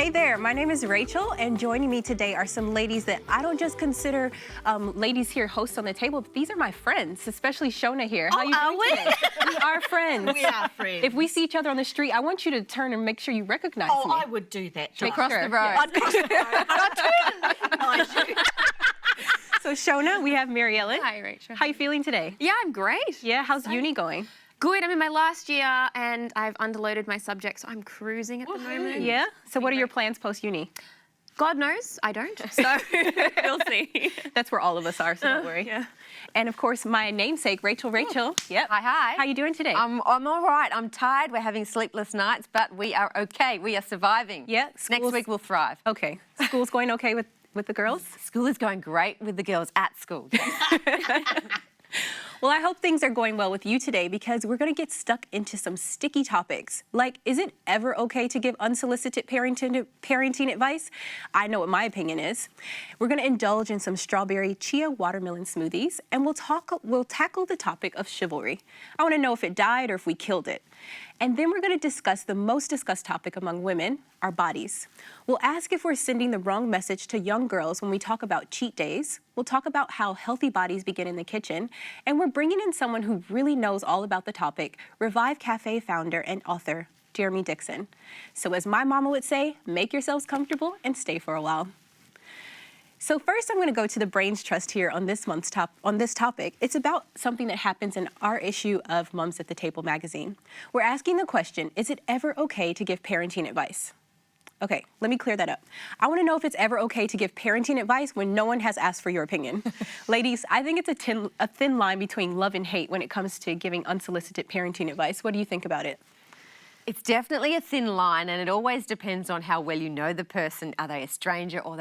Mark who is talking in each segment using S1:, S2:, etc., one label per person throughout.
S1: Hey there, my name is Rachel, and joining me today are some ladies that I don't just consider ladies here hosts on the table, but these are my friends, especially Shona here. How you doing today? We are friends.
S2: We are friends.
S1: If we see each other on the street, I want you to turn and make sure you recognize me.
S2: Oh, I would do that.
S1: Make cross the road.
S2: I'd cross the road. I'd recognise you.
S1: So Shona, we have Mary Ellen.
S3: Hi, Rachel.
S1: How you feeling today?
S3: Yeah, I'm great.
S1: Yeah, how's uni going?
S3: Good. I'm in my last year and I've underloaded my subjects, so I'm cruising at the moment.
S1: Yeah? So what are your plans post-uni?
S3: God knows, I don't. So we'll see.
S1: That's where all of us are, so don't worry.
S3: Yeah.
S1: And of course, my namesake, Rachel. Yep.
S4: Hi.
S1: How you doing today?
S4: I'm all right. I'm tired. We're having sleepless nights, but we are okay. We are surviving.
S1: Yeah.
S4: Next week we'll thrive.
S1: Okay. School's going okay with the girls?
S4: School is going great with the girls at school.
S1: Well, I hope things are going well with you today because we're going to get stuck into some sticky topics. Like, is it ever okay to give unsolicited parenting advice? I know what my opinion is. We're going to indulge in some strawberry chia watermelon smoothies, and we'll tackle the topic of chivalry. I want to know if it died or if we killed it. And then we're going to discuss the most discussed topic among women, our bodies. We'll ask if we're sending the wrong message to young girls when we talk about cheat days. We'll talk about how healthy bodies begin in the kitchen. And we're bringing in someone who really knows all about the topic, Revive Cafe founder and author, Jeremy Dixon. So as my mama would say, make yourselves comfortable and stay for a while. So first, I'm going to go to the Brains Trust here on this topic. It's about something that happens in our issue of Mums at the Table magazine. We're asking the question, is it ever okay to give parenting advice? Okay, let me clear that up. I want to know if it's ever okay to give parenting advice when no one has asked for your opinion. Ladies, I think it's a thin line between love and hate when it comes to giving unsolicited parenting advice. What do you think about it?
S4: It's definitely a thin line, and it always depends on how well you know the person. Are they a stranger or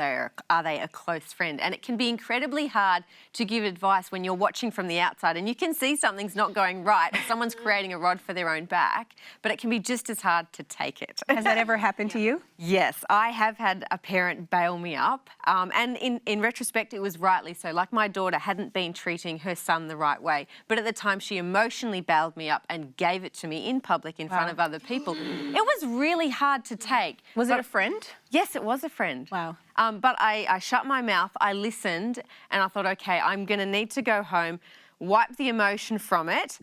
S4: are they a close friend? And it can be incredibly hard to give advice when you're watching from the outside and you can see something's not going right or someone's creating a rod for their own back, but it can be just as hard to take it.
S1: Has that ever happened to you?
S4: Yes, I have had a parent bail me up, and in retrospect, it was rightly so. Like, my daughter hadn't been treating her son the right way, but at the time she emotionally bailed me up and gave it to me in public in front of other people. It was really hard to take.
S1: Was it a friend?
S4: Yes, it was a friend.
S1: Wow.
S4: But I shut my mouth, I listened, and I thought, okay, I'm going to need to go home, wipe the emotion from it,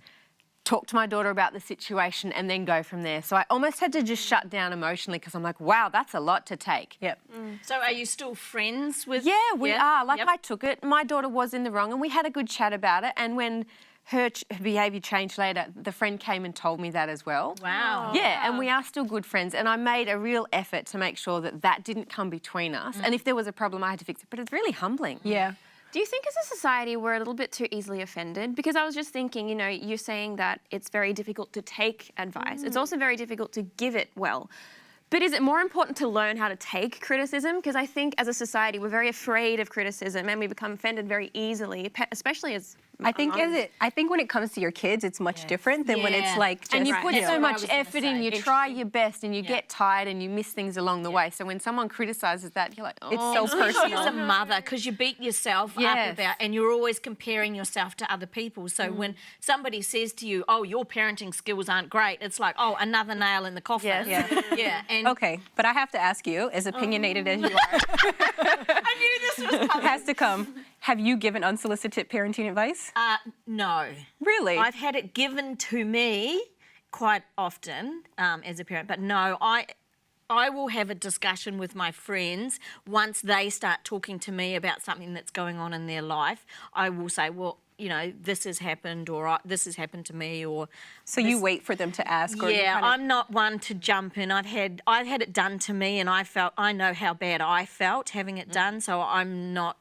S4: talk to my daughter about the situation, and then go from there. So I almost had to just shut down emotionally because I'm like, wow, that's a lot to take.
S1: Yep.
S2: So are you still friends with...
S4: Yeah, we are. Like, I took it. My daughter was in the wrong, and we had a good chat about it. And when her behaviour changed later, the friend came and told me that as well.
S2: Wow.
S4: Yeah, and we are still good friends, and I made a real effort to make sure that that didn't come between us. And if there was a problem, I had to fix it. But it's really humbling.
S1: Yeah.
S3: Do you think as a society we're a little bit too easily offended? Because I was just thinking, you know, you're saying that it's very difficult to take advice. It's also very difficult to give it well. But is it more important to learn how to take criticism? Because I think as a society we're very afraid of criticism and we become offended very easily, especially as
S1: I think when it comes to your kids, it's much different than when it's like just...
S4: And you put so much
S2: I was
S4: effort
S2: gonna
S4: in, you
S2: say.
S4: try your best and you get tired and you miss things along the way. So when someone criticises that, you're like, oh.
S1: It's so personal.
S2: As a mother, because you beat yourself up about, and you're always comparing yourself to other people. So when somebody says to you, oh, your parenting skills aren't great, it's like, oh, another nail in the coffin.
S4: Yes.
S2: Yeah. And
S1: Okay, but I have to ask you, as opinionated as you are,
S2: I knew this was coming.
S1: has to come. Have you given unsolicited parenting advice?
S2: No.
S1: Really?
S2: I've had it given to me quite often as a parent, but no, I will have a discussion with my friends once they start talking to me about something that's going on in their life. I will say, well, you know, this has happened, or this has happened to me, or...
S1: So you wait for them to ask? Or
S2: Yeah,
S1: you kind of...
S2: I'm not one to jump in. I've had it done to me, and I know how bad I felt having it done, so I'm not...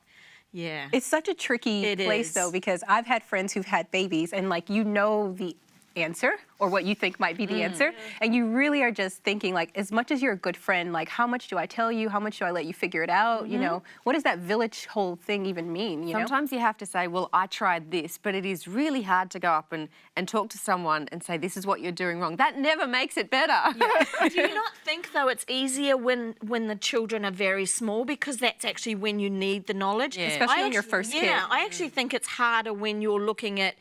S2: Yeah.
S1: It's such a tricky place, though, because I've had friends who've had babies, and, like, you know the answer or what you think might be the answer, and you really are just thinking, like, as much as you're a good friend, like, how much do I tell you? How much do I let you figure it out? You know, what does that village whole thing even mean, you know?
S4: Sometimes you have to say, well, I tried this, but it is really hard to go up and talk to someone and say, this is what you're doing wrong. That never makes it better.
S2: Do you not think, though, it's easier when the children are very small, because that's actually when you need the knowledge?
S4: Yeah.
S1: Especially when you're first kid.
S2: Yeah, I actually think it's harder when you're looking at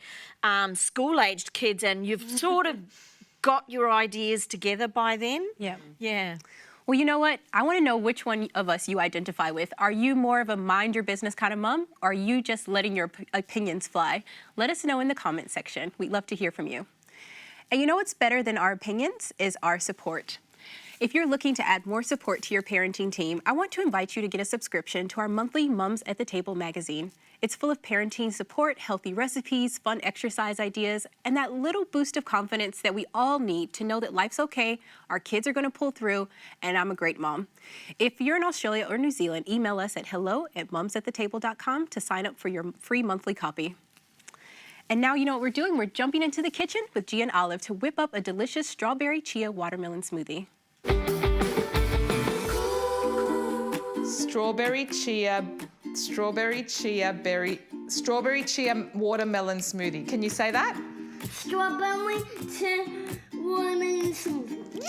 S2: school-aged kids and you've sort of got your ideas together by then.
S1: Yeah.
S2: Yeah.
S1: Well, you know what? I want to know which one of us you identify with. Are you more of a mind your business kind of mom, or are you just letting your opinions fly? Let us know in the comment section. We'd love to hear from you. And you know what's better than our opinions is our support. If you're looking to add more support to your parenting team, I want to invite you to get a subscription to our monthly Mums at the Table magazine. It's full of parenting support, healthy recipes, fun exercise ideas, and that little boost of confidence that we all need to know that life's okay, our kids are going to pull through, and I'm a great mom. If you're in Australia or New Zealand, email us at hello@mumsathetable.com to sign up for your free monthly copy. And now you know what we're doing. We're jumping into the kitchen with Gia and Olive to whip up a delicious strawberry chia watermelon smoothie.
S5: Strawberry chia watermelon smoothie. Can you say that?
S6: Strawberry chia watermelon smoothie.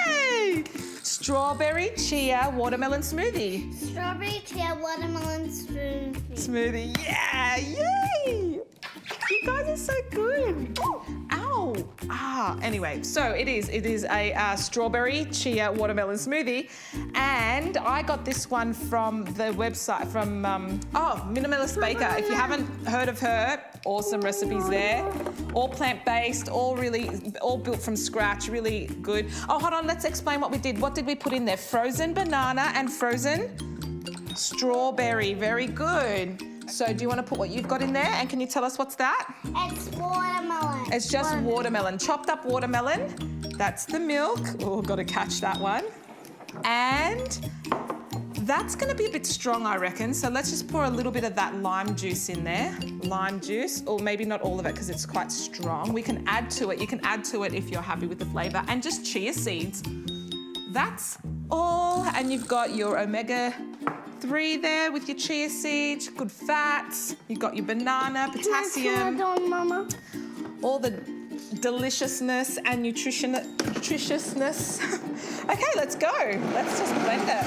S5: Yay! Strawberry chia watermelon smoothie.
S6: Strawberry chia watermelon smoothie.
S5: Yeah! Yay! You guys are so good. Ow! Anyway, so it is a strawberry chia watermelon smoothie, and I got this one from the website from Minimalist Baker. If you haven't heard of her, awesome recipes there. All plant-based, all built from scratch, really good. Oh, hold on, let's explain what we did. What did we put in there? Frozen banana and frozen strawberry. Very good. So do you want to put what you've got in there? And can you tell us what's that?
S6: It's watermelon.
S5: It's just watermelon. Chopped up watermelon. That's the milk. Oh, got to catch that one. And that's going to be a bit strong, I reckon. So let's just pour a little bit of that lime juice in there. Lime juice, or maybe not all of it because it's quite strong. We can add to it. You can add to it if you're happy with the flavour. And just chia seeds. That's all. And you've got your omega-3 there with your chia seeds, good fats. You've got your banana, potassium.
S6: Mama.
S5: All the deliciousness and nutritiousness. Okay, let's go. Let's just blend it.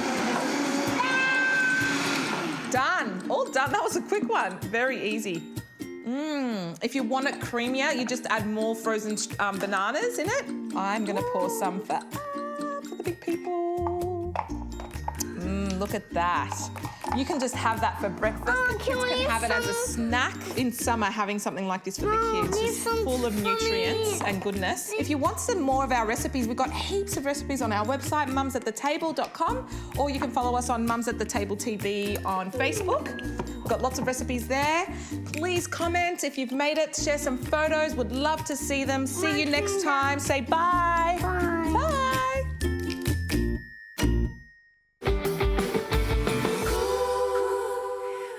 S5: Done. All done. That was a quick one. Very easy. If you want it creamier, you just add more frozen bananas in it. I'm going to pour some for the big people. Look at that. You can just have that for breakfast. The kids can have it as a snack. In summer, having something like this for the kids is full of nutrients and goodness. If you want some more of our recipes, we've got heaps of recipes on our website, mumsathetable.com, or you can follow us on Mums at the Table TV on Facebook. We've got lots of recipes there. Please comment if you've made it. Share some photos. Would love to see them. See you next time. Say bye.
S6: Bye.
S5: Bye.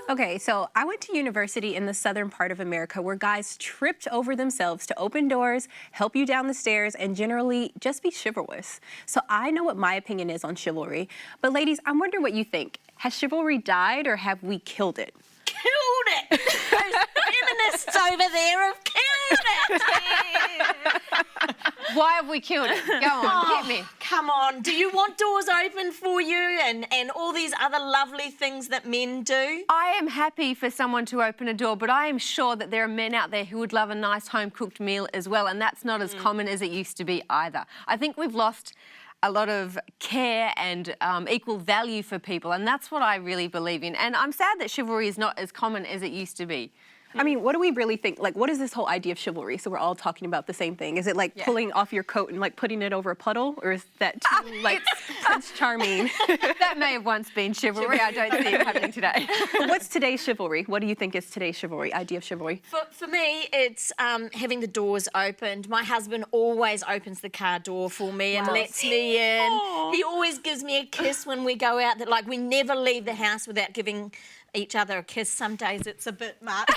S1: Okay, so I went to university in the southern part of America where guys tripped over themselves to open doors, help you down the stairs, and generally just be chivalrous. So I know what my opinion is on chivalry. But ladies, I'm wondering what you think. Has chivalry died or have we killed it?
S2: Killed it! Those feminists over there have killed it!
S4: Why have we killed it? Go on, hit me.
S2: Come on, do you want doors open for you and all these other lovely things that men do?
S4: I am happy for someone to open a door, but I am sure that there are men out there who would love a nice home-cooked meal as well, and that's not as common as it used to be either. I think we've lost a lot of care and equal value for people, and that's what I really believe in. And I'm sad that chivalry is not as common as it used to be.
S1: I mean, what do we really think? Like, what is this whole idea of chivalry? So we're all talking about the same thing. Is it like pulling off your coat and like putting it over a puddle? Or is that too, like Prince Charming?
S4: That may have once been chivalry. I don't see it happening today.
S1: But what's today's chivalry? What do you think is today's chivalry, idea of chivalry?
S2: For me, it's having the doors opened. My husband always opens the car door for me and lets me in.
S1: Aww.
S2: He always gives me a kiss when we go out. That like we never leave the house without giving each other a kiss. Some days it's a bit much.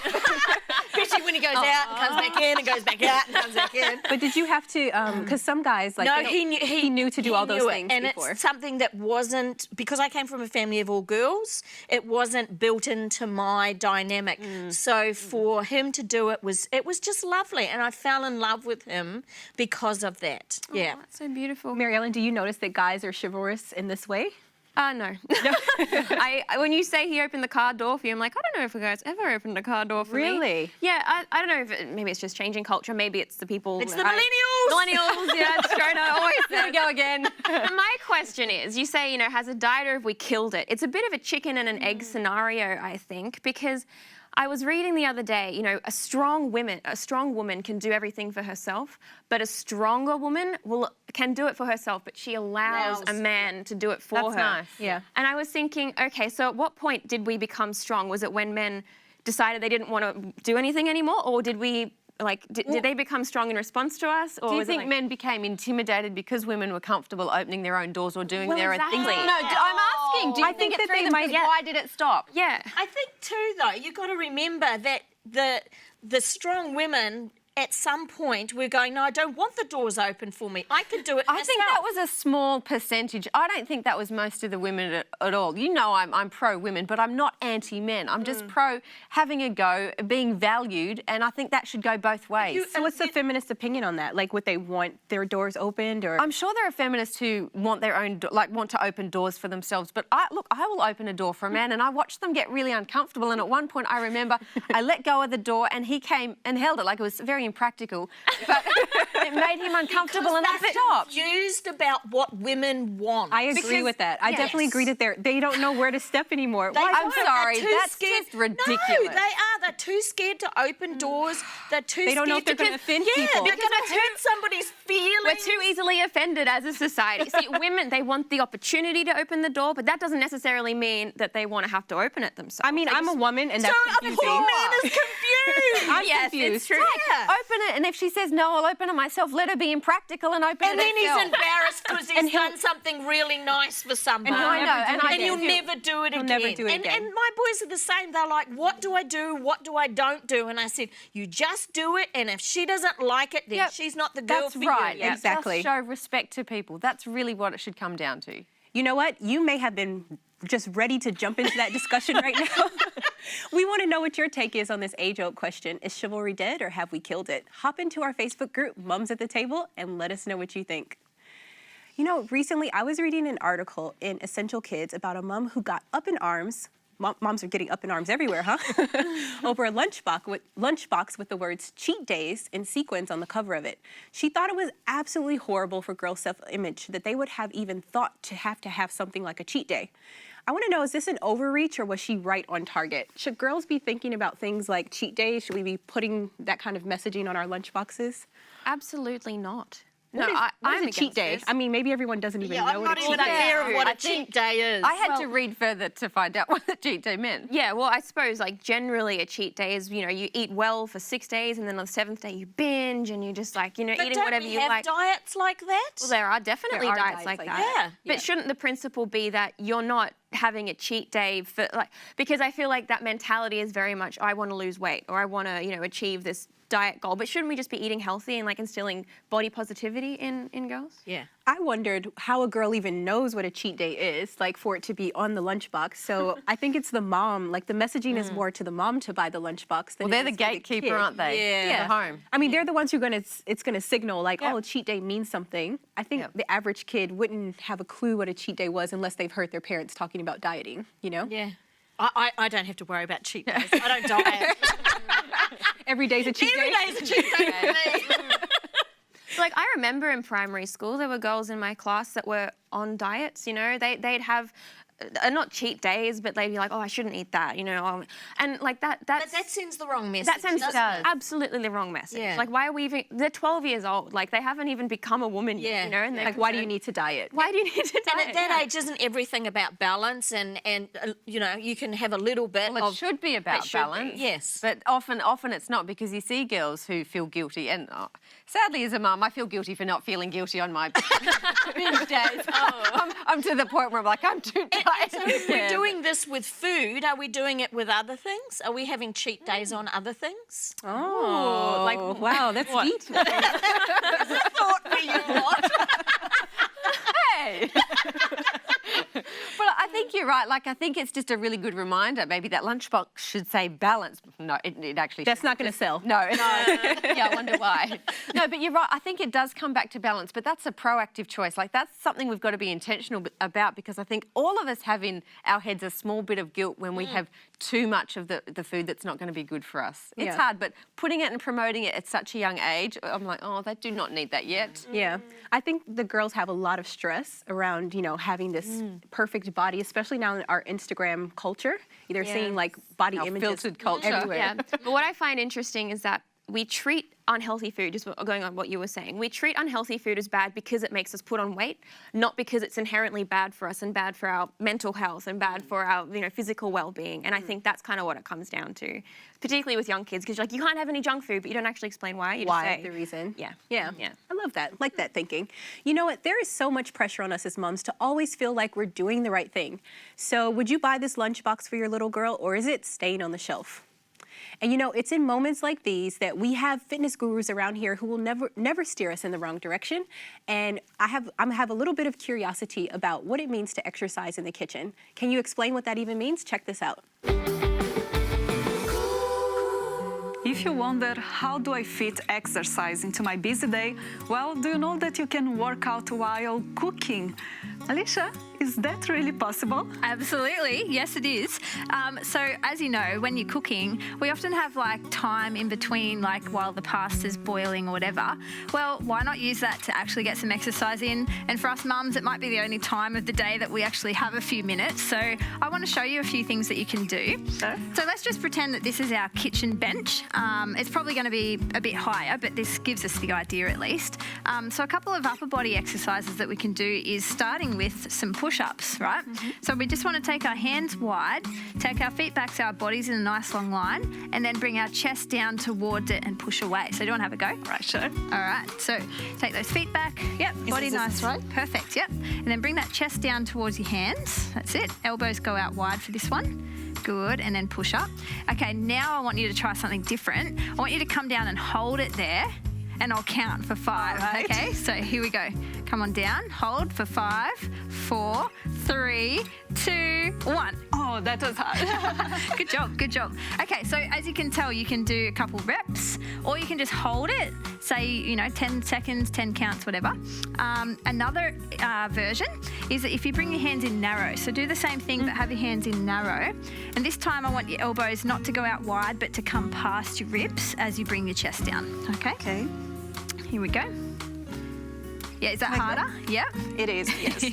S2: Especially when he goes out and comes back in and goes back out and comes back in.
S1: But did you have to, because some guys, like,
S2: No,
S1: they don't-
S2: he
S1: knew to do all those
S2: knew
S1: things
S2: and
S1: before.
S2: it's something that wasn't, because I came from a family of all girls, it wasn't built into my dynamic. So for him to do it was just lovely, and I fell in love with him because of that. Yeah.
S3: Oh, that's so beautiful.
S1: Mary Ellen, do you notice that guys are chivalrous in this way?
S3: No. When you say he opened the car door for you, I'm like, I don't know if a guy's ever opened a car door for me.
S1: Really?
S3: Yeah, I don't know if maybe it's just changing culture. Maybe it's the people.
S2: It's the millennials.
S3: Millennials, yeah, straight up. Always there we go again. But my question is, you say, has a diet or have we killed it? It's a bit of a chicken and an egg scenario, I think, because I was reading the other day, a strong woman can do everything for herself, but a stronger woman can do it for herself, but she allows a man to do it for her.
S4: That's nice.
S1: Yeah.
S3: And I was thinking, okay, so at what point did we become strong? Was it when men decided they didn't want to do anything anymore, or did we? Did they become strong in response to us? Or
S4: Do you think men became intimidated because women were comfortable opening their own doors or doing their own things?
S3: exactly.
S4: No, I'm asking. Do you
S1: I
S4: think
S1: think
S4: it
S1: that
S4: threw
S1: they
S4: them?
S1: might-
S4: Because why did it stop?
S3: Yeah.
S2: I think too, though, you've got to remember that the strong women at some point we're going, no, I don't want the doors open for me. I could do it myself.
S4: I think that was a small percentage. I don't think that was most of the women at all. I'm pro-women, but I'm not anti-men. I'm just pro having a go, being valued, and I think that should go both ways.
S1: So what's the feminist opinion on that? Like, would they want their doors opened, or?
S4: I'm sure there are feminists who want their own, want to open doors for themselves. But I will open a door for a man, and I watched them get really uncomfortable. And at one point, I remember I let go of the door, and he came and held it like it was very impractical. But it made him uncomfortable, and that stopped.
S2: Confused about what women want.
S1: I agree with that. I definitely agree that they don't know where to step anymore.
S4: I'm sorry,
S2: They're too
S4: that's
S2: scared.
S4: just ridiculous.
S2: No, they are. They're too scared to open doors. They're too
S1: They
S2: scared
S1: don't know if they're
S2: to
S1: gonna offend
S2: Yeah,
S1: people.
S2: they're going to hurt somebody's feelings.
S3: We're too easily offended as a society. See, women, they want the opportunity to open the door, but that doesn't necessarily mean that they want to have to open it themselves.
S1: I mean, I'm a woman, and that's
S2: So a
S1: confusing.
S2: poor man is confused.
S1: I'm
S3: yes,
S1: confused.
S3: it's true.
S2: Yeah.
S4: Open it, and if she says no, I'll open it myself. Let her be impractical and open
S2: And
S4: it
S2: then he's
S4: herself.
S2: embarrassed because he's done something really nice for somebody.
S1: he'll never do it
S2: and you'll
S1: again.
S2: never do it
S1: He'll
S2: again.
S1: never do it
S2: and,
S1: again.
S2: and my boys are the same. They're like, what do I do? What do I don't do? And I said, you just do it. And if she doesn't like it, then
S4: Yep.
S2: she's not the girl
S4: That's
S2: for
S4: right.
S2: you.
S1: Yeah. Exactly.
S4: Just show respect to people. That's really what it should come down to.
S1: You know what? You may have been just ready to jump into that discussion right now. We want to know what your take is on this age-old question. Is chivalry dead, or have we killed it? Hop into our Facebook group, Mums at the Table, and let us know what you think. Recently I was reading an article in Essential Kids about a mom who got up in arms. Moms are getting up in arms everywhere, huh? Over a lunchbox with the words cheat days in sequins on the cover of it. She thought it was absolutely horrible for girls' self-image that they would have even thought to have something like a cheat day. I want to know, is this an overreach, or was she right on target? Should girls be thinking about things like cheat days? Should we be putting that kind of messaging on our lunchboxes?
S3: Absolutely not.
S1: What is
S3: I'm
S1: a cheat
S3: against
S1: day?
S3: this.
S1: I mean, maybe everyone doesn't even know
S2: I'm
S1: what
S2: not
S1: a cheat
S2: even
S1: day is.
S2: aware of what
S4: I
S2: a cheat
S4: think
S2: day is.
S4: I had to read further to find out what a cheat day meant.
S3: Yeah, well, I suppose generally a cheat day is, you eat well for 6 days and then on the 7th day you binge and you just
S2: But
S3: eating
S2: don't
S3: whatever
S2: we
S3: you
S2: have
S3: like.
S2: diets like that?
S3: Well, there are definitely
S1: There are
S3: diets
S1: diets
S3: like
S1: like
S3: that.
S2: that.
S3: But shouldn't the principle be that you're not having a cheat day for because I feel like that mentality is very much I want to lose weight or I want to, achieve this diet goal. But shouldn't we just be eating healthy and instilling body positivity in girls?
S2: Yeah.
S1: I wondered how a girl even knows what a cheat day is, for it to be on the lunchbox. So I think it's the mom. The messaging is more to the mom to buy the lunchbox than
S4: Well, they're
S1: it
S4: the
S1: is for
S4: gatekeeper,
S1: kid.
S4: aren't they?
S2: Yeah.
S4: For the home.
S1: I mean, they're the ones who it's gonna signal oh, cheat day means something. I think the average kid wouldn't have a clue what a cheat day was unless they've heard their parents talking about dieting.
S2: Yeah. I don't have to worry about cheat days. I don't diet.
S1: Every day's a cheat
S2: Every
S1: day.
S2: day is a cheat day for me.
S3: I remember in primary school there were girls in my class that were on diets. They'd have not cheat days, but they'd be like, oh, I shouldn't eat that. And that.
S2: But that sends the wrong message.
S3: That sends
S2: doesn't it?
S3: absolutely the wrong message.
S2: Yeah.
S3: Why are we even? They're 12 years old. They haven't even become a woman yet.
S2: Yeah.
S3: And they're
S1: Why do you need to diet?
S3: Why do you need to
S2: And
S3: diet?
S2: at that age, isn't everything about balance? And you can have a little bit
S4: Well, it
S2: of.
S4: should be about
S2: it should be,
S4: balance.
S2: yes.
S4: But often it's not, because you see girls who feel guilty. And sadly, as a mum, I feel guilty for not feeling guilty on my binge days. I'm to the point where I'm I'm too tired.
S2: So if we're doing this with food, are we doing it with other things? Are we having cheat days on other things?
S1: Oh, wow, that's deep.
S2: Thought for you, what?
S4: Hey. But I think you're you're right. Like, I think it's just a really good reminder. Maybe that lunchbox should say balance. No, it actually
S1: That's
S4: shouldn't.
S1: not going to sell.
S4: No, yeah, I wonder why. No, but you're right. I think it does come back to balance, but that's a proactive choice. Like, that's something we've got to be intentional about, because I think all of us have in our heads a small bit of guilt when we have too much of the food that's not going to be good for us. It's hard, but putting it and promoting it at such a young age, I'm like, oh, they do not need that yet.
S1: Yeah. I think the girls have a lot of stress around, you know, having this perfect body, especially now in our Instagram culture. They're seeing like body
S4: Our
S1: images
S4: filtered culture.
S1: everywhere.
S3: Yeah, but what I find interesting is that we treat unhealthy food, just going on what you were saying, we treat unhealthy food as bad because it makes us put on weight, not because it's inherently bad for us and bad for our mental health and bad for our, you know, physical well-being. And I think that's kind of what it comes down to, particularly with young kids, because you're like, you can't have any junk food, but you don't actually explain why. You just
S1: Why,
S3: say,
S1: the reason.
S3: Yeah.
S1: Yeah.
S3: Yeah.
S1: I love that. Like that thinking. You know what? There is so much pressure on us as moms to always feel like we're doing the right thing. So would you buy this lunchbox for your little girl, or is it staying on the shelf? And you know, it's in moments like these that we have fitness gurus around here who will never steer us in the wrong direction. And I have a little bit of curiosity about what it means to exercise in the kitchen. Can you explain what that even means? Check this out.
S7: If you wonder, how do I fit exercise into my busy day? Well, do you know that you can work out while cooking? Alicia, is that really possible?
S8: Absolutely, yes it is. So as you know, when you're cooking, we often have like time in between, like while the pasta's boiling or whatever. Well, why not use that to actually get some exercise in? And for us mums, it might be the only time of the day that we actually have a few minutes. So I want to show you a few things that you can do. So let's just pretend that this is our kitchen bench. It's probably going to be a bit higher, but this gives us the idea at least. So a couple of upper body exercises that we can do is starting with some push-ups, right? So we just want to take our hands wide, take our feet back so our body's in a nice long line, and then bring our chest down towards it and push away. So do you want to have a go?
S7: Right, sure.
S8: All right, so take those feet back. Yep, body nice. Right? Perfect, yep. And then bring that chest down towards your hands. That's it. Elbows go out wide for this one. Good, and then push up. Okay, now I want you to try something different. I want you to come down and hold it there, and I'll count for 5.
S7: Right.
S8: Okay, so here we go. Come on down, hold for 5, 4, 3, 2, 1.
S7: Oh, that was hard.
S8: Good job, good job. Okay, so as you can tell, you can do a couple reps, or you can just hold it, say, you know, 10 seconds, 10 counts, whatever. Another version is that if you bring your hands in narrow, so do the same thing, but have your hands in narrow. And this time I want your elbows not to go out wide, but to come past your ribs as you bring your chest down, okay?
S7: Okay.
S8: Here we go. Yeah, is that
S7: Like
S8: harder? Yeah.
S7: It is, yes.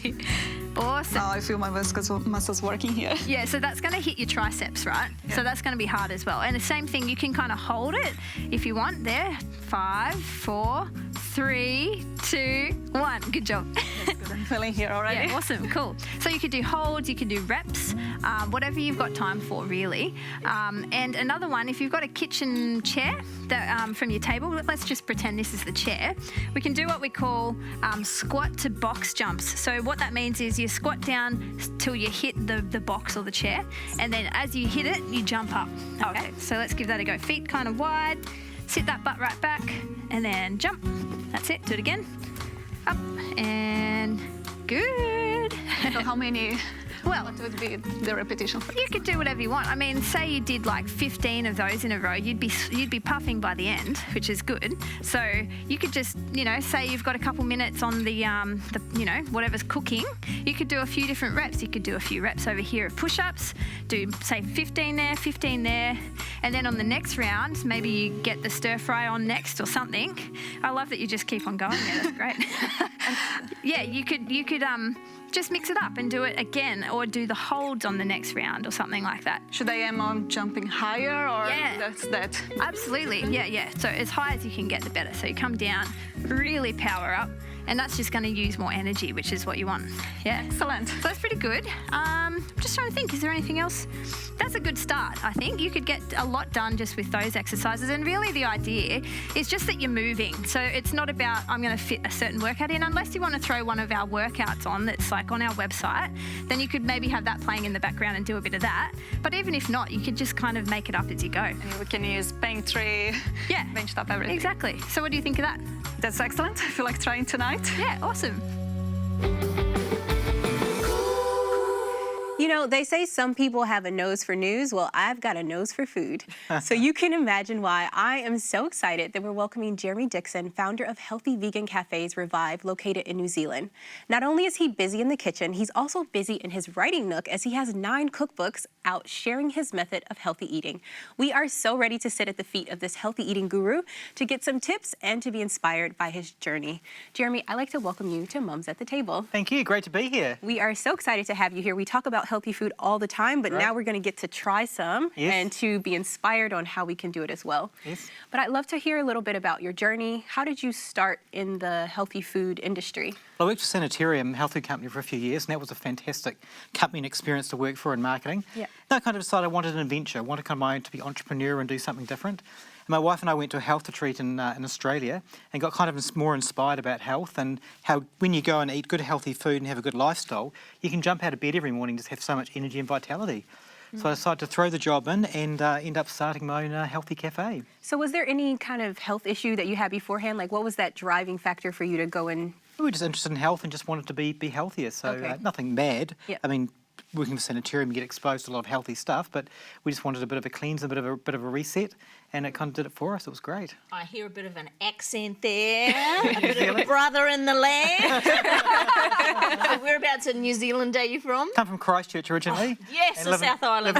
S8: Awesome.
S7: Now I feel my muscles working here.
S8: Yeah, so that's going to hit your triceps, right?
S7: Yeah.
S8: So that's going to be hard as well. And the same thing, you can kind of hold it if you want there. 5, 4, 3, 2, 1. Good job.
S7: Good, I'm feeling here already.
S8: Yeah, awesome, cool. So you could do holds, you could do reps, whatever you've got time for, really. And another one, if you've got a kitchen chair that from your table, let's just pretend this is the chair. We can do what we call squat to box jumps. So what that means is you squat down till you hit the box or the chair, and then as you hit it, you jump up. Okay, so let's give that a go. Feet kind of wide, sit that butt right back, and then jump. That's it, do it again. Up, and good.
S7: So how many?
S8: Well,
S7: What would be the repetition for
S8: you could do whatever you want. I mean, say you did like 15 of those in a row, you'd be puffing by the end, which is good. So you could just, you know, say you've got a couple minutes on the you know, whatever's cooking, you could do a few different reps. You could do a few reps over here of push-ups, do say 15 there, 15 there, and then on the next round, maybe you get the stir fry on next or something. I love that you just keep on going there. That's great. Yeah, you could just mix it up and do it again, or do the holds on the next round or something like that.
S7: Should I aim on jumping higher, or
S8: Yeah.
S7: that's that?
S8: Absolutely, yeah. So as high as you can get, the better. So you come down, really power up, and that's just going to use more energy, which is what you want. Yeah.
S7: Excellent.
S8: So that's pretty good. I'm just trying to think, is there anything else? That's a good start, I think. You could get a lot done just with those exercises, and really the idea is just that you're moving. So it's not about, I'm going to fit a certain workout in, unless you want to throw one of our workouts on that's like on our website, then you could maybe have that playing in the background and do a bit of that. But even if not, you could just kind of make it up as you go.
S7: And we can use pantry,
S8: Yeah.
S7: bench top, everything.
S8: Exactly. So what do you think of that?
S7: That's excellent. I feel like trying tonight.
S8: Yeah, awesome.
S1: You know, they say some people have a nose for news. Well, I've got a nose for food. So you can imagine why I am so excited that we're welcoming Jeremy Dixon, founder of Healthy Vegan Cafes Revive, located in New Zealand. Not only is he busy in the kitchen, he's also busy in his writing nook as he has 9 cookbooks out sharing his method of healthy eating. We are so ready to sit at the feet of this healthy eating guru to get some tips and to be inspired by his journey. Jeremy, I'd like to welcome you to Mums at the Table.
S9: Thank you. Great to be here.
S1: We are so excited to have you here. We talk about healthy food all the time, but now we're going to get to try some and to be inspired on how we can do it as well.
S9: Yes.
S1: But I'd love to hear a little bit about your journey. How did you start in the healthy food industry?
S9: Well, I worked for Sanitarium Health Food Company for a few years, and that was a fantastic company and experience to work for in marketing.
S1: Yeah.
S9: Then I kind of decided I wanted an adventure. I wanted kind of my own to be entrepreneur and do something different. And my wife and I went to a health retreat in Australia and got kind of more inspired about health and how when you go and eat good healthy food and have a good lifestyle, you can jump out of bed every morning and just have so much energy and vitality. So I decided to throw the job in and end up starting my own healthy cafe.
S1: So was there any kind of health issue that you had beforehand? Like what was that driving factor for you to go and...
S9: We were just interested in health and just wanted to be healthier, so nothing bad.
S1: Yep.
S9: I mean, working for Sanitarium, you get exposed to a lot of healthy stuff, but we just wanted a bit of a cleanse, a bit of a reset, and it kind of did it for us. It was great.
S2: I hear a bit of an accent there, a bit of a brother in the land. Whereabouts in New Zealand are you from?
S9: Come from Christchurch originally.
S2: Yes, the South Island.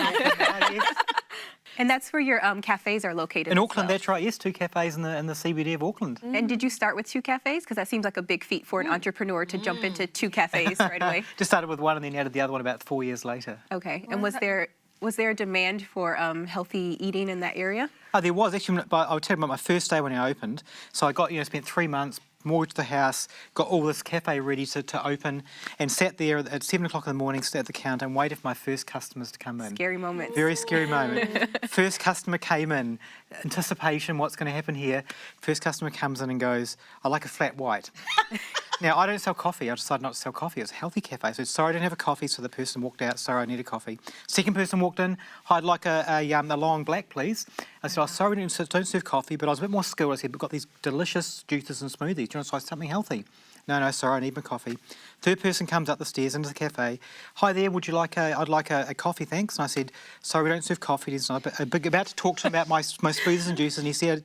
S1: And that's where your cafes are located.
S9: In
S1: as
S9: Auckland,
S1: well.
S9: that's right. Yes, 2 cafes in the CBD of Auckland.
S1: And did you start with 2 cafes? Because that seems like a big feat for an entrepreneur to jump into 2 cafes right away.
S9: Just started with one and then added the other one about 4 years later.
S1: Okay. And was there a demand for healthy eating in that area?
S9: Oh, there was actually. I'll tell you about my first day when I opened. So I got, spent 3 months, mortgaged the house, got all this cafe ready to open, and sat there at 7 o'clock in the morning, stood at the counter and waited for my first customers to come in.
S1: Scary moment.
S9: Very scary moment. First customer came in, anticipation, what's going to happen here. First customer comes in and goes, I like a flat white. Now, I don't sell coffee. I decided not to sell coffee. It's a healthy cafe. So, sorry, I don't have a coffee. So the person walked out. Sorry, I need a coffee. Second person walked in. I'd like a long black, please. I said, sorry, don't serve coffee. But I was a bit more skilled. I said, we've got these delicious juices and smoothies. Do you want to try something healthy? No, sorry, I need my coffee. Third person comes up the stairs into the cafe. Hi there, would you like I'd like a coffee, thanks. And I said, sorry, we don't serve coffee. He's about to talk to him about my smoothies and juices. And he said,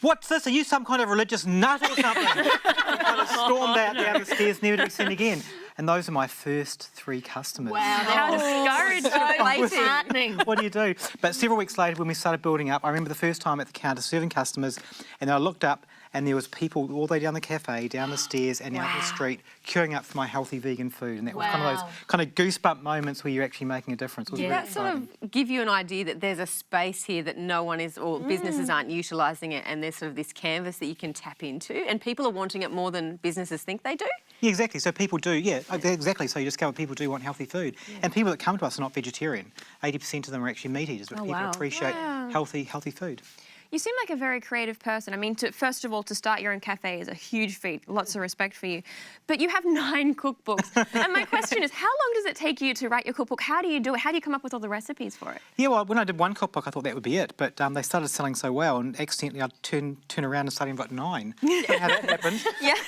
S9: what's this? Are you some kind of religious nut or something? I kind of stormed out down the stairs, never to be seen again. And those are my first 3 customers.
S2: Wow,
S3: How discouraged.
S2: disheartening.
S9: What do you do? But several weeks later, when we started building up, I remember the first time at the counter serving customers, and I looked up, and there was people all the way down the cafe, down the stairs, and out the street, queuing up for my healthy vegan food. And that was kind of those kind of goosebump moments where you're actually making a difference. It was really
S4: That sort
S9: exciting.
S4: of give you an idea that there's a space here that no one is, or businesses aren't utilising it, and there's sort of this canvas that you can tap into, and people are wanting it more than businesses think they do.
S9: Yeah, exactly. So people do, exactly. So you discover people do want healthy food. And people that come to us are not vegetarian. 80% of them are actually meat eaters, but people appreciate healthy food.
S3: You seem like a very creative person. I mean, first of all, to start your own cafe is a huge feat. Lots of respect for you. But you have 9 cookbooks. And my question is, how long does it take you to write your cookbook? How do you do it? How do you come up with all the recipes for it?
S9: Yeah, well, when I did one cookbook, I thought that would be it. But they started selling so well, and accidentally I'd turn around and suddenly I've got 9. Don't know how that happened.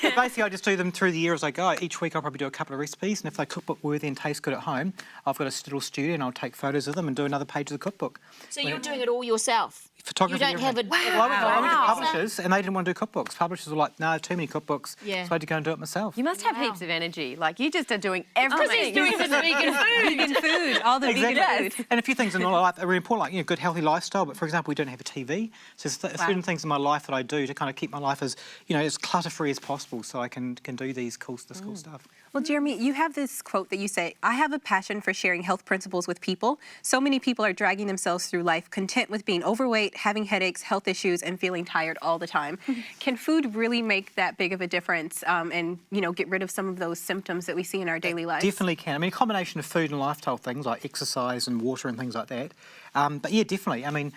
S9: But basically, I just do them through the year as I go. Each week I'll probably do a couple of recipes, and if they're cookbook worthy and taste good at home, I've got a little studio and I'll take photos of them and do another page of the cookbook.
S2: So you're doing it all yourself?
S9: Photography.
S2: You don't have a...
S9: Well, I went to publishers and they didn't want to do cookbooks. Publishers were like, no, too many cookbooks.
S2: Yeah.
S9: So I had to go and do it myself.
S4: You must have heaps of energy. Like, you just are doing everything.
S2: He's doing this vegan food.
S1: Vegan food, all the vegan food.
S9: And a few things in my life are really important, like good healthy lifestyle. But for example, we don't have a TV, so there's certain things in my life that I do to kind of keep my life as as clutter-free as possible, so I can do this cool stuff.
S1: Well, Jeremy, you have this quote that you say, I have a passion for sharing health principles with people. So many people are dragging themselves through life content with being overweight, having headaches, health issues, and feeling tired all the time. Can food really make that big of a difference and, get rid of some of those symptoms that we see in our daily lives?
S9: Definitely can. I mean, a combination of food and lifestyle things like exercise and water and things like that But yeah, definitely. I mean,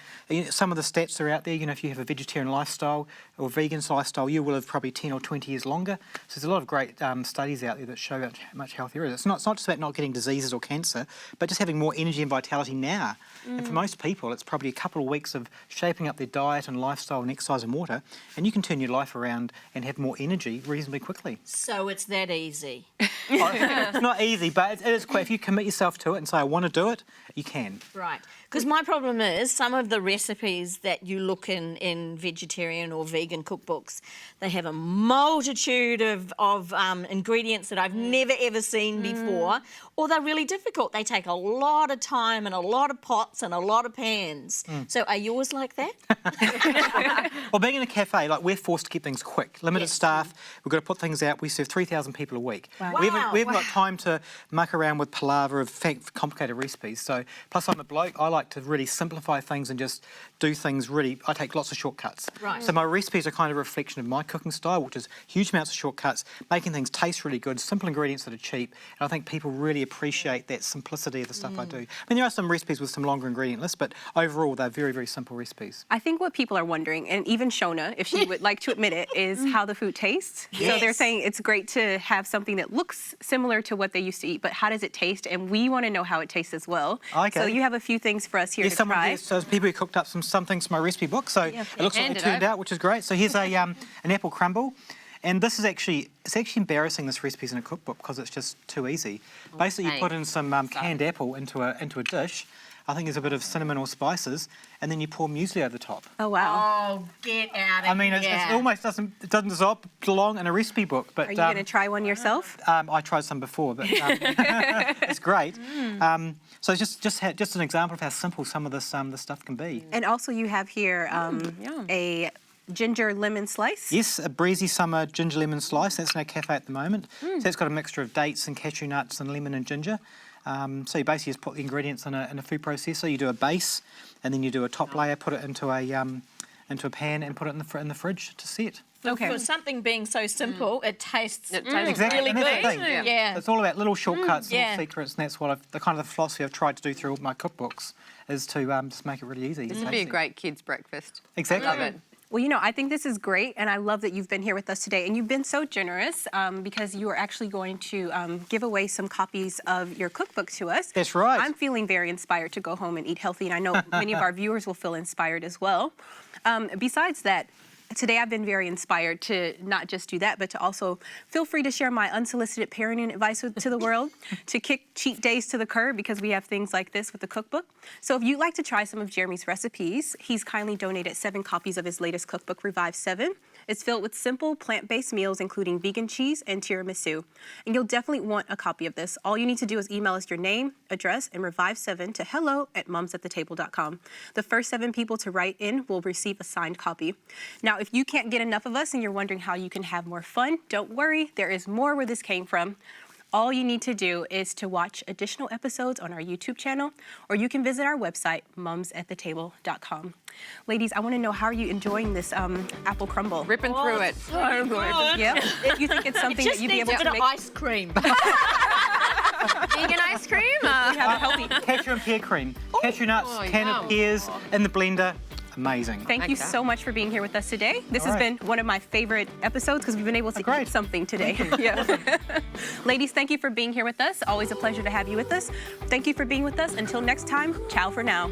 S9: some of the stats are out there. If you have a vegetarian lifestyle or vegan lifestyle, you will live probably 10 or 20 years longer. So there's a lot of great studies out there that show how much healthier it is. It's not just about not getting diseases or cancer, but just having more energy and vitality now. And for most people, it's probably a couple of weeks of shaping up their diet and lifestyle and exercise and water, and you can turn your life around and have more energy reasonably quickly.
S2: So it's that easy.
S9: It's not easy, but it is quite. If you commit yourself to it and say, I want to do it, you can.
S2: Right. Because my problem is some of the recipes that you look in vegetarian or vegan cookbooks, they have a multitude of ingredients that I've never ever seen before, or they're really difficult. They take a lot of time and a lot of pots and a lot of pans. So are yours like that?
S9: Well, being in a cafe, we're forced to keep things quick. Limited staff, we've got to put things out. We serve 3,000 people a week.
S2: Wow.
S9: We haven't got time to muck around with palaver of complicated recipes. So, plus I'm a bloke, I like to really simplify things and just do things really. I take lots of shortcuts.
S2: Right.
S9: So my recipes are kind of a reflection of my cooking style, which is huge amounts of shortcuts, making things taste really good, simple ingredients that are cheap. And I think people really appreciate that simplicity of the stuff I do. I mean, there are some recipes with some longer ingredient lists, but overall they're very, very simple recipes.
S1: I think what people are wondering, and even Shona, if she would like to admit it, is how the food tastes. So they're saying it's great to have something that looks similar to what they used to eat, but how does it taste? And we want to know how it tastes as well.
S9: Okay.
S1: So you have a few things for us here to try.
S9: So there's people who cooked up some things from my recipe book, so it looks like it turned out, which is great. So here's a an apple crumble. And this is actually embarrassing, this recipe's in a cookbook because it's just too easy. Basically, you put in some canned apple into a dish. I think there's a bit of cinnamon or spices, and then you pour muesli over the top.
S1: Oh, wow.
S2: Oh, get out of
S9: I mean, it almost doesn't belong in a recipe book. But
S1: are you going to try one yourself?
S9: I tried some before, but it's great. So it's just an example of how simple some of this stuff can be.
S1: And also you have here a ginger lemon slice.
S9: Yes, a breezy summer ginger lemon slice. That's in our cafe at the moment. So it's got a mixture of dates and cashew nuts and lemon and ginger. So you basically just put the ingredients in a food processor. You do a base, and then you do a top layer, put it into a pan, and put it in the fridge to set.
S1: Okay.
S2: For something being so simple, it tastes
S9: Exactly.
S2: really
S9: And
S2: good.
S9: that's the thing.
S2: Yeah.
S9: It's all about little shortcuts,
S2: yeah.
S9: little secrets, and that's what the kind of the philosophy I've tried to do through all my cookbooks is to just make it really easy.
S4: This would be a great kids' breakfast.
S9: Exactly.
S4: Love it.
S1: Well, I think this is great, and I love that you've been here with us today. And you've been so generous because you are actually going to give away some copies of your cookbook to us.
S9: That's right.
S1: I'm feeling very inspired to go home and eat healthy, and I know many of our viewers will feel inspired as well. Besides that, today I've been very inspired to not just do that, but to also feel free to share my unsolicited parenting advice to the world, to kick cheat days to the curb because we have things like this with the cookbook. So if you'd like to try some of Jeremy's recipes, he's kindly donated 7 copies of his latest cookbook, Revive 7. It's filled with simple plant-based meals, including vegan cheese and tiramisu. And you'll definitely want a copy of this. All you need to do is email us your name, address, and Revive 7 to hello@mumsattetable.com. The first 7 people to write in will receive a signed copy. Now, if you can't get enough of us and you're wondering how you can have more fun, don't worry. There is more where this came from. All you need to do is to watch additional episodes on our YouTube channel, or you can visit our website, mumsattetable.com. Ladies, I want to know, how are you enjoying this apple crumble?
S4: Ripping through it.
S1: So good. Yep. If you think it's something that you'd be able to make.
S2: ice cream.
S3: Vegan ice cream?
S1: We have a healthy.
S9: Cashew and pear cream. Cashew nuts, candied pears in the blender. Amazing.
S1: Thank you so much for being here with us today. This has been one of my favorite episodes because we've been able to eat something today. Yeah. Ladies, thank you for being here with us. Always a pleasure to have you with us. Thank you for being with us. Until next time, ciao for now.